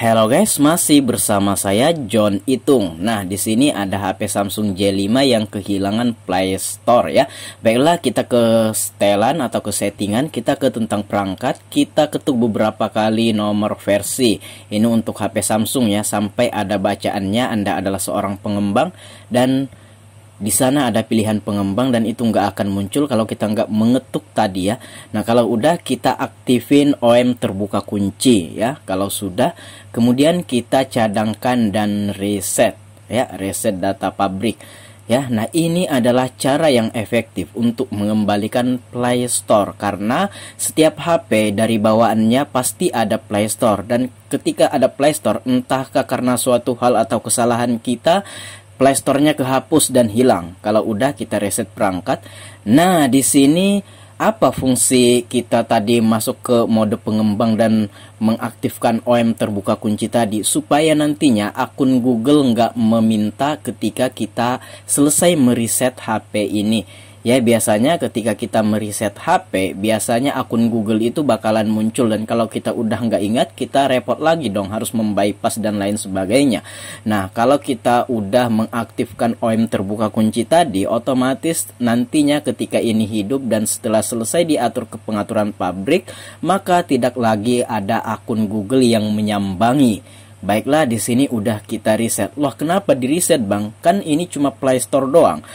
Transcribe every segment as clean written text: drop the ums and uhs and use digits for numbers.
Halo guys, masih bersama saya John Itung. Nah, di sini ada HP Samsung J5 yang kehilangan Play Store ya. Baiklah, kita ke setelan atau ke settingan, kita ke tentang perangkat, kita ketuk beberapa kali nomor versi. Ini untuk HP Samsung ya, sampai ada bacaannya Anda adalah seorang pengembang, dan di sana ada pilihan pengembang dan itu nggak akan muncul kalau kita nggak mengetuk tadi ya. Nah, kalau udah kita aktifin OEM terbuka kunci ya. Kalau sudah, kemudian kita cadangkan dan reset ya, reset data pabrik ya. Nah, ini adalah cara yang efektif untuk mengembalikan Play Store, karena setiap HP dari bawaannya pasti ada Play Store, dan ketika ada Play Store, entahkah karena suatu hal atau kesalahan kita, Play Store-nya kehapus dan hilang. Kalau udah kita reset perangkat. Nah, di sini apa fungsi kita tadi masuk ke mode pengembang dan mengaktifkan OEM terbuka kunci tadi? Supaya nantinya akun Google nggak meminta ketika kita selesai mereset HP ini. Ya, biasanya ketika kita mereset HP, biasanya akun Google itu bakalan muncul, dan kalau kita udah nggak ingat, kita repot lagi dong, harus membypass dan lain sebagainya. Nah, kalau kita udah mengaktifkan OEM terbuka kunci tadi, otomatis nantinya ketika ini hidup dan setelah selesai diatur ke pengaturan pabrik, maka tidak lagi ada akun Google yang menyambangi. Baiklah, di sini udah kita reset. Loh, kenapa di reset bang? Kan ini cuma Play Store doang.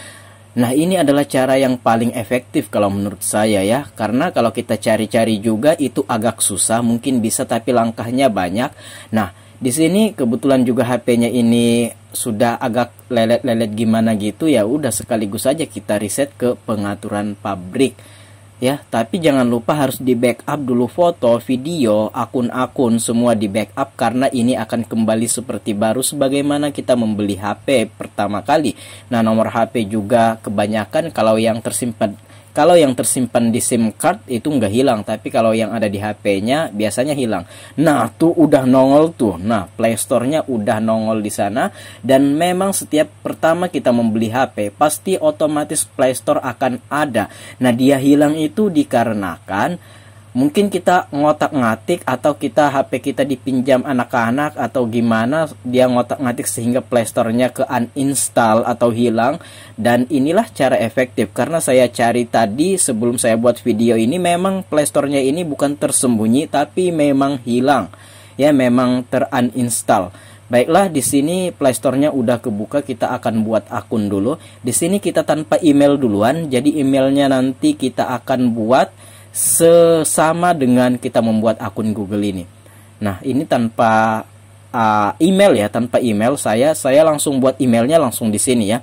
Nah, ini adalah cara yang paling efektif kalau menurut saya ya. Karena kalau kita cari-cari juga itu agak susah, mungkin bisa tapi langkahnya banyak. Nah, di sini kebetulan juga HP-nya ini sudah agak lelet-lelet gimana gitu ya. Udah sekaligus saja kita reset ke pengaturan pabrik. Ya, tapi jangan lupa harus di backup dulu foto, video, akun-akun semua di backup, karena ini akan kembali seperti baru sebagaimana kita membeli HP pertama kali. Nah, nomor HP juga kebanyakan kalau yang tersimpan di SIM card itu nggak hilang, tapi kalau yang ada di HP-nya biasanya hilang. Nah, tuh udah nongol tuh. Nah, Play Store-nya udah nongol di sana, dan memang setiap pertama kita membeli HP pasti otomatis Play Store akan ada. Nah, dia hilang itu dikarenakan mungkin kita ngotak-ngatik, atau kita HP kita dipinjam anak-anak, atau gimana dia ngotak-ngatik sehingga Play Store-nya ke uninstall atau hilang. Dan inilah cara efektif, karena saya cari tadi sebelum saya buat video ini, memang Play Store-nya ini bukan tersembunyi tapi memang hilang. Ya, memang teruninstall. Baiklah, di sini Play Store-nya udah kebuka, kita akan buat akun dulu. Di sini kita tanpa email duluan, jadi emailnya nanti kita akan buat sesama dengan kita membuat akun Google ini. Nah, ini tanpa email ya, tanpa email saya langsung buat emailnya langsung di sini ya.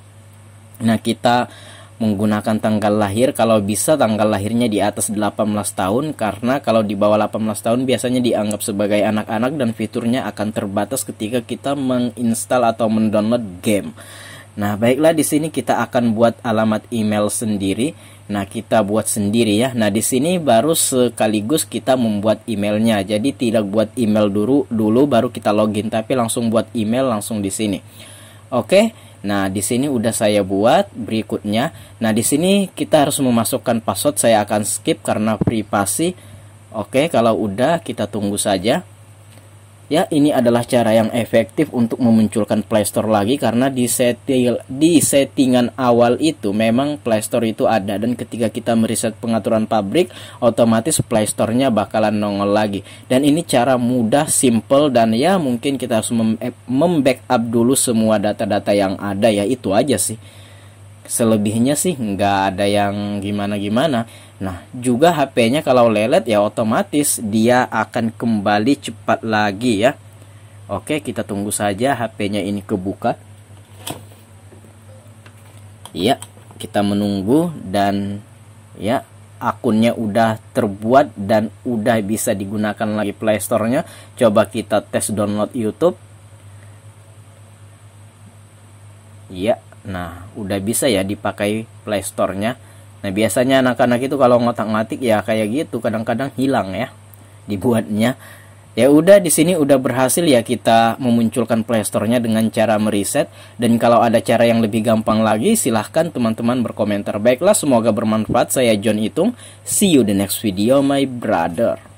Nah, kita menggunakan tanggal lahir, kalau bisa tanggal lahirnya di atas 18 tahun, karena kalau di bawah 18 tahun biasanya dianggap sebagai anak-anak dan fiturnya akan terbatas ketika kita menginstal atau mendownload game. Nah, baiklah, di sini kita akan buat alamat email sendiri. Nah, kita buat sendiri ya. Nah, di sini baru sekaligus kita membuat emailnya. Jadi tidak buat email dulu baru kita login, tapi langsung buat email langsung di sini. Oke. Nah, di sini udah saya buat berikutnya. Nah, di sini kita harus memasukkan password. Saya akan skip karena privasi. Oke, kalau udah kita tunggu saja. Ya, ini adalah cara yang efektif untuk memunculkan Play Store lagi, karena di settingan awal itu memang Play Store itu ada, dan ketika kita mereset pengaturan pabrik, otomatis Play Store-nya bakalan nongol lagi. Dan ini cara mudah, simple, dan ya mungkin kita harus membackup dulu semua data-data yang ada ya, itu aja sih. Selebihnya sih nggak ada yang gimana-gimana. Nah, juga HP-nya kalau lelet ya otomatis dia akan kembali cepat lagi ya. Oke, kita tunggu saja HP-nya ini kebuka. Ya, kita menunggu, dan ya akunnya udah terbuat dan udah bisa digunakan lagi Play Store-nya. Coba kita tes download YouTube. Ya, nah udah bisa ya dipakai Play Store-nya. Nah, biasanya anak-anak itu kalau ngotak-ngatik ya kayak gitu, kadang-kadang hilang ya dibuatnya. Ya udah, di sini udah berhasil ya kita memunculkan Play Store-nya dengan cara mereset. Dan kalau ada cara yang lebih gampang lagi, silahkan teman-teman berkomentar. Baiklah, semoga bermanfaat. Saya John Itung. See you the next video, my brother.